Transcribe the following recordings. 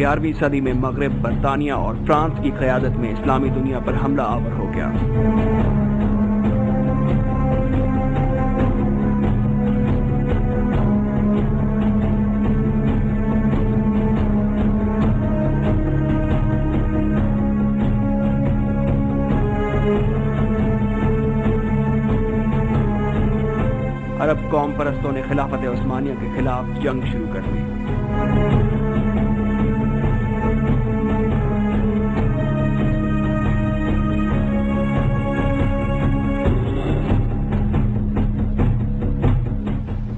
11ویں صدی میں مغرب، برطانیہ اور فرانس کی قیادت میں اسلامی دنیا پر حملہ آور ہو گیا۔ عرب قوم پرستوں نے خلافت عثمانیہ کے خلاف جنگ شروع کر دی۔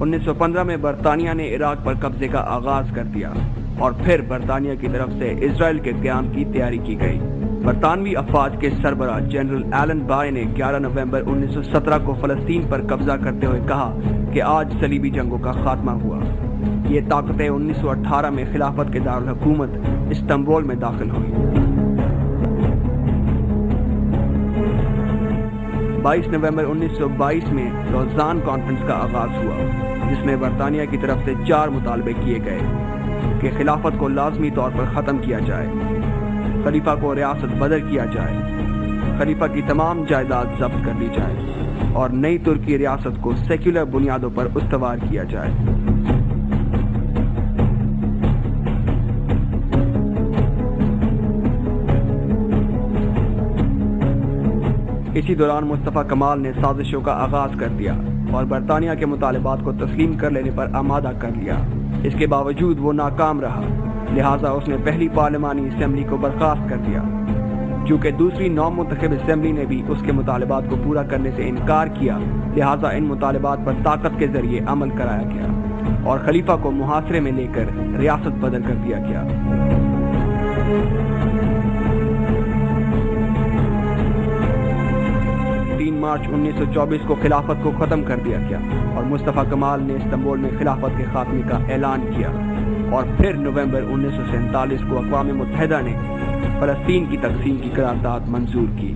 انیس سو 15 میں برطانیہ نے عراق پر قبضے کا آغاز کر دیا اور پھر برطانیہ کی طرف سے اسرائیل کے قیام کی تیاری کی گئی۔ برطانوی افواج کے سربراہ جنرل ایلن بائے نے 11 نومبر 1917 کو فلسطین پر قبضہ کرتے ہوئے کہا کہ آج صلیبی جنگوں کا خاتمہ ہوا۔ یہ طاقتیں 1918 میں خلافت کے دارالحکومت استنبول میں داخل ہوئی۔ 22 نومبر 1922 میں لوزان کانفرنس کا آغاز ہوا، جس میں برطانیہ کی طرف سے 4 مطالبے کیے گئے کہ خلافت کو لازمی طور پر ختم کیا جائے، خلیفہ کو ریاست بدر کیا جائے، خلیفہ کی تمام جائیداد ضبط کر لی جائے اور نئی ترکی ریاست کو سیکولر بنیادوں پر استوار کیا جائے۔ اسی دوران مصطفیٰ کمال نے سازشوں کا آغاز کر دیا اور برطانیہ کے مطالبات کو تسلیم کر لینے پر آمادہ کر لیا۔ اس کے باوجود وہ ناکام رہا، لہٰذا اس نے پہلی پارلیمانی اسمبلی کو برخاست کر دیا۔ چونکہ دوسری نو منتخب اسمبلی نے بھی اس کے مطالبات کو پورا کرنے سے انکار کیا، لہٰذا ان مطالبات پر طاقت کے ذریعے عمل کرایا گیا اور خلیفہ کو محاصرے میں لے کر ریاست بدر کر دیا گیا۔ 3 مارچ 1924 کو خلافت کو ختم کر دیا گیا اور مصطفیٰ کمال نے استنبول میں خلافت کے خاتمے کا اعلان کیا، اور پھر نومبر 1947 کو اقوام متحدہ نے فلسطین کی تقسیم کی قرارداد منظور کی۔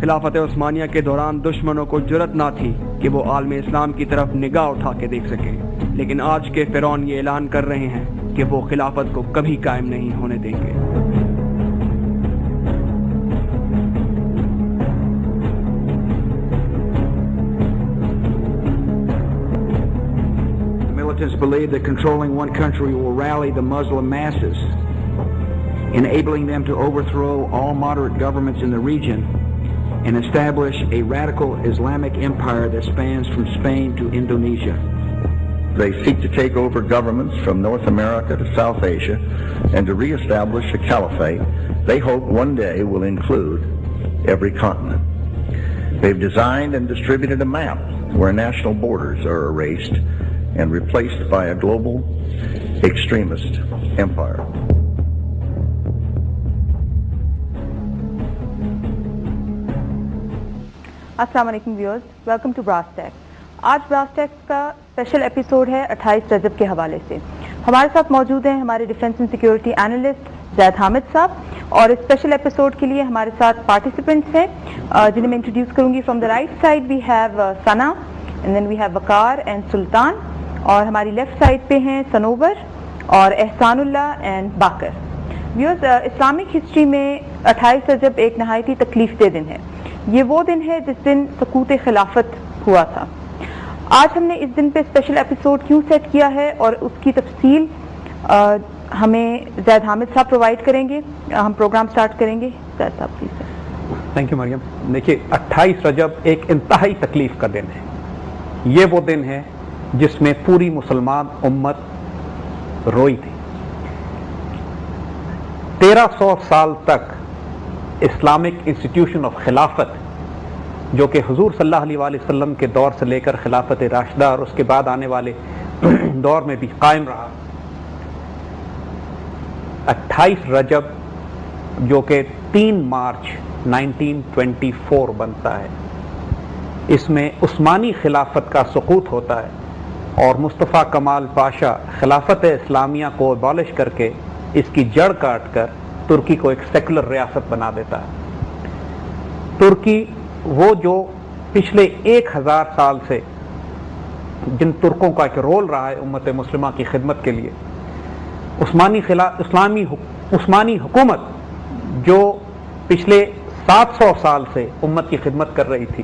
خلافت عثمانیہ کے دوران دشمنوں کو جرأت نہ تھی کہ وہ عالم اسلام کی طرف نگاہ اٹھا کے دیکھ سکیں، لیکن آج کے فرعون یہ اعلان کر رہے ہیں کہ وہ خلافت کو کبھی قائم نہیں ہونے دیں گے۔ Believe that controlling one country will rally the Muslim masses, enabling them to overthrow all moderate governments in the region and establish a radical Islamic empire that spans from Spain to Indonesia. They seek to take over governments from North America to South Asia and to reestablish a caliphate they hope one day will include every continent. They've designed and distributed a map where national borders are erased and replaced by a global extremist empire. السلام علیکم viewers, welcome to brass ٹیک۔ آج brass ٹیک کا special episode ہے 28 رجب کے حوالے سے۔ ہمارے ساتھ موجود ہیں ہمارے ڈیفینس اینڈ سیکیورٹی اینالسٹ زید حامد صاحب، اور اس اسپیشل ایپیسوڈ کے لیے ہمارے ساتھ پارٹیسپینٹس ہیں جنہیں میں انٹروڈیوس کروں گی۔ From the right side we have Sana, and then we have Waqar and Sultan, اور ہماری لیفٹ سائڈ پہ ہیں سنوبر اور Ehsan Ullah and Baqir. Viewers, Islamic history میں 28 رجب ایک نہایت تکلیف دہ دن ہے۔ یہ وہ دن ہے جس دن سقوط خلافت ہوا تھا۔ آج ہم نے اس دن پہ اسپیشل ایپیسوڈ کیوں سیٹ کیا ہے اور اس کی تفصیل ہمیں زید حامد صاحب پرووائڈ کریں گے۔ ہم پروگرام سٹارٹ کریں گے۔ زید صاحب پلیز۔ تھینک یو مریم۔ دیکھیے، 28 رجب ایک انتہائی تکلیف کا دن ہے۔ یہ وہ دن ہے جس میں پوری مسلمان امت روئی تھی۔ 1300 سال تک اسلامک انسٹیٹیوشن آف خلافت، جو کہ حضور صلی اللہ علیہ وآلہ وسلم کے دور سے لے کر خلافت راشدہ اور اس کے بعد آنے والے دور میں بھی قائم رہا، 28 رجب جو کہ 3 مارچ 1924 بنتا ہے، اس میں عثمانی خلافت کا سقوط ہوتا ہے اور مصطفیٰ کمال پاشا خلافت اسلامیہ کو ابالش کر کے اس کی جڑ کاٹ کر ترکی کو ایک سیکولر ریاست بنا دیتا ہے۔ ترکی وہ جو پچھلے 1000 سال سے جن ترکوں کا ایک رول رہا ہے امت مسلمہ کی خدمت کے لیے، عثمانی حکومت جو پچھلے 700 سال سے امت کی خدمت کر رہی تھی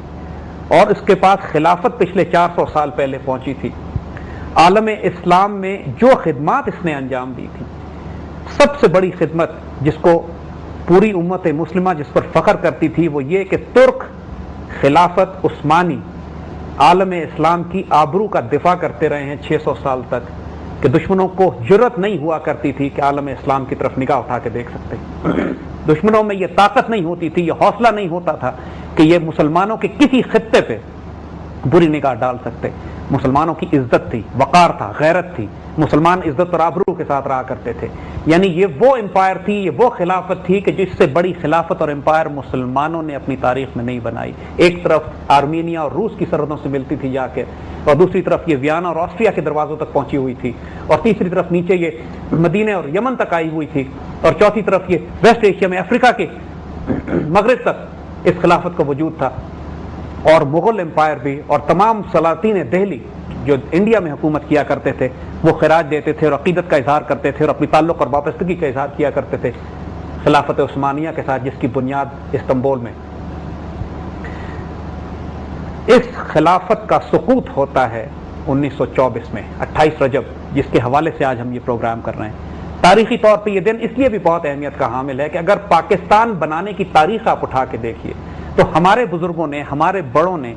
اور اس کے پاس خلافت پچھلے 400 سال پہلے پہنچی تھی، عالم اسلام میں جو خدمات اس نے انجام دی تھی، سب سے بڑی خدمت جس کو پوری امت مسلمہ جس پر فخر کرتی تھی وہ یہ کہ ترک خلافت عثمانی عالم اسلام کی آبرو کا دفاع کرتے رہے ہیں 600 سال تک، کہ دشمنوں کو جرت نہیں ہوا کرتی تھی کہ عالم اسلام کی طرف نگاہ اٹھا کے دیکھ سکتے، دشمنوں میں یہ طاقت نہیں ہوتی تھی، یہ حوصلہ نہیں ہوتا تھا کہ یہ مسلمانوں کے کسی خطے پہ بری نگاہ ڈال سکتے۔ مسلمانوں کی عزت تھی، وقار تھا، غیرت تھی، مسلمان عزت اور آبرو کے ساتھ رہا کرتے تھے۔ یعنی یہ وہ امپائر تھی، یہ وہ خلافت تھی کہ جس سے بڑی خلافت اور امپائر مسلمانوں نے اپنی تاریخ میں نہیں بنائی۔ ایک طرف آرمینیا اور روس کی سرحدوں سے ملتی تھی جا کے، اور دوسری طرف یہ ویانا اور آسٹریا کے دروازوں تک پہنچی ہوئی تھی، اور تیسری طرف نیچے یہ مدینے اور یمن تک آئی ہوئی تھی، اور چوتھی طرف یہ ویسٹ ایشیا میں افریقہ کے مغرب تک اس خلافت کا وجود تھا۔ اور مغل امپائر بھی اور تمام سلاطین دہلی جو انڈیا میں حکومت کیا کرتے تھے وہ خراج دیتے تھے اور عقیدت کا اظہار کرتے تھے اور اپنی تعلق اور وابستگی کا اظہار کیا کرتے تھے خلافت عثمانیہ کے ساتھ، جس کی بنیاد استنبول میں۔ اس خلافت کا سقوط ہوتا ہے 1924 میں 28 رجب، جس کے حوالے سے آج ہم یہ پروگرام کر رہے ہیں۔ تاریخی طور پہ یہ دن اس لیے بھی بہت اہمیت کا حامل ہے کہ اگر پاکستان بنانے کی تاریخ آپ اٹھا کے دیکھیے تو ہمارے بزرگوں نے، ہمارے بڑوں نے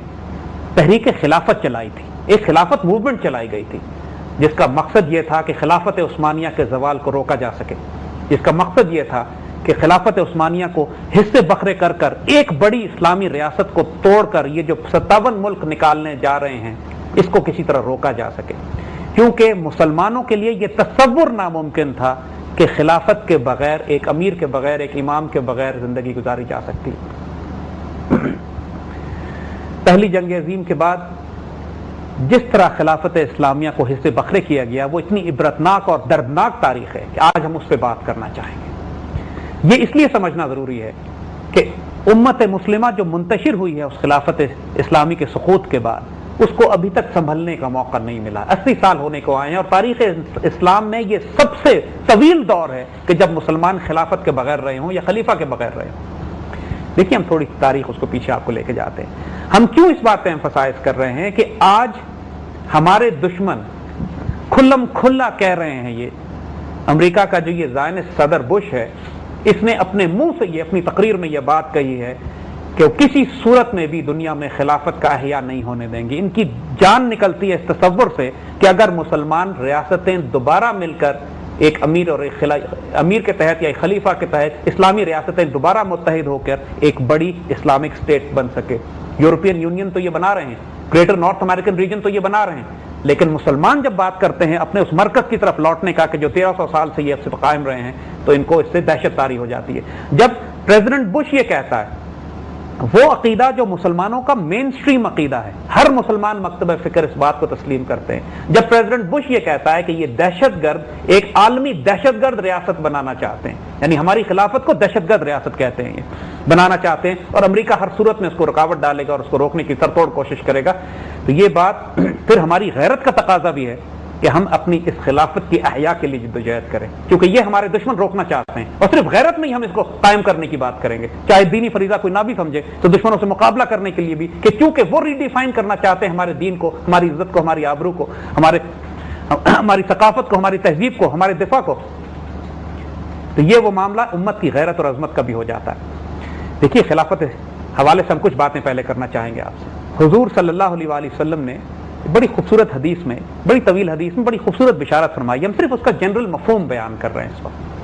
تحریک خلافت چلائی تھی، ایک خلافت موومنٹ چلائی گئی تھی جس کا مقصد یہ تھا کہ خلافت عثمانیہ کے زوال کو روکا جا سکے، جس کا مقصد یہ تھا کہ خلافت عثمانیہ کو حصے بکھرے کر کر ایک بڑی اسلامی ریاست کو توڑ کر یہ جو 57 ملک نکالنے جا رہے ہیں اس کو کسی طرح روکا جا سکے، کیونکہ مسلمانوں کے لیے یہ تصور ناممکن تھا کہ خلافت کے بغیر، ایک امیر کے بغیر، ایک امام کے بغیر زندگی گزاری جا سکتی۔ پہلی جنگ عظیم کے بعد جس طرح خلافت اسلامیہ کو حصے بکھرے کیا گیا وہ اتنی عبرتناک اور دردناک تاریخ ہے کہ آج ہم اس پہ بات کرنا چاہیں گے۔ یہ اس لیے سمجھنا ضروری ہے کہ امت مسلمہ جو منتشر ہوئی ہے اس خلافت اسلامی کے سقوط کے بعد، اس کو ابھی تک سنبھلنے کا موقع نہیں ملا۔ 80 سال ہونے کو آئے ہیں اور تاریخ اسلام میں یہ سب سے طویل دور ہے کہ جب مسلمان خلافت کے بغیر رہے ہوں یا خلیفہ کے بغیر رہے ہوں۔ دیکھیے ہم تھوڑی تاریخ اس کو پیچھے آپ کو لے کے جاتے ہیں۔ ہم کیوں اس بات پہ ایمفسائز کر رہے ہیں کہ آج ہمارے دشمن کھلم کھلا کہہ رہے ہیں، یہ امریکہ کا جو یہ زائنسٹ صدر بش ہے، اس نے اپنے منہ سے یہ اپنی تقریر میں یہ بات کہی ہے کہ وہ کسی صورت میں بھی دنیا میں خلافت کا احیاء نہیں ہونے دیں گے۔ ان کی جان نکلتی ہے اس تصور سے کہ اگر مسلمان ریاستیں دوبارہ مل کر ایک امیر اور ایک امیر کے تحت یا ایک خلیفہ کے تحت اسلامی ریاستیں دوبارہ متحد ہو کر ایک بڑی اسلامک اسٹیٹ بن سکے۔ یورپین یونین تو یہ بنا رہے ہیں، گریٹر نارتھ امریکن ریجن تو یہ بنا رہے ہیں، لیکن مسلمان جب بات کرتے ہیں اپنے اس مرکز کی طرف لوٹنے کا کہ جو 1300 سال سے یہ قائم رہے ہیں، تو ان کو اس سے دہشت طاری ہو جاتی ہے۔ جب پریزیڈنٹ بش یہ کہتا ہے، وہ عقیدہ جو مسلمانوں کا مین سٹریم عقیدہ ہے، ہر مسلمان مکتب فکر اس بات کو تسلیم کرتے ہیں، جب پریزیڈنٹ بش یہ کہتا ہے کہ یہ دہشت گرد ایک عالمی دہشت گرد ریاست بنانا چاہتے ہیں، یعنی ہماری خلافت کو دہشت گرد ریاست کہتے ہیں، یہ بنانا چاہتے ہیں، اور امریکہ ہر صورت میں اس کو رکاوٹ ڈالے گا اور اس کو روکنے کی سرتوڑ کوشش کرے گا، تو یہ بات پھر ہماری غیرت کا تقاضا بھی ہے کہ ہم اپنی اس خلافت کی احیاء کے لیے جدوجہد کریں، کیونکہ یہ ہمارے دشمن روکنا چاہتے ہیں، اور صرف غیرت میں ہی ہم اس کو قائم کرنے کی بات کریں گے، چاہے دینی فریضہ کوئی نہ بھی سمجھے تو دشمنوں سے مقابلہ کرنے کے لیے بھی، کہ چونکہ وہ ریڈیفائن کرنا چاہتے ہیں ہمارے دین کو، ہماری عزت کو، ہماری آبرو کو، ہماری ثقافت کو، ہماری تہذیب کو، ہمارے دفاع کو، تو یہ وہ معاملہ امت کی غیرت اور عظمت کا بھی ہو جاتا ہے۔ دیکھیے خلافت حوالے سے ہم کچھ باتیں پہلے کرنا چاہیں گے آپ سے۔ حضور صلی اللہ علیہ وآلہ وسلم نے بڑی خوبصورت حدیث میں، بڑی طویل حدیث میں بڑی خوبصورت بشارت فرمائی، ہم صرف اس کا جنرل مفہوم بیان کر رہے ہیں اس وقت۔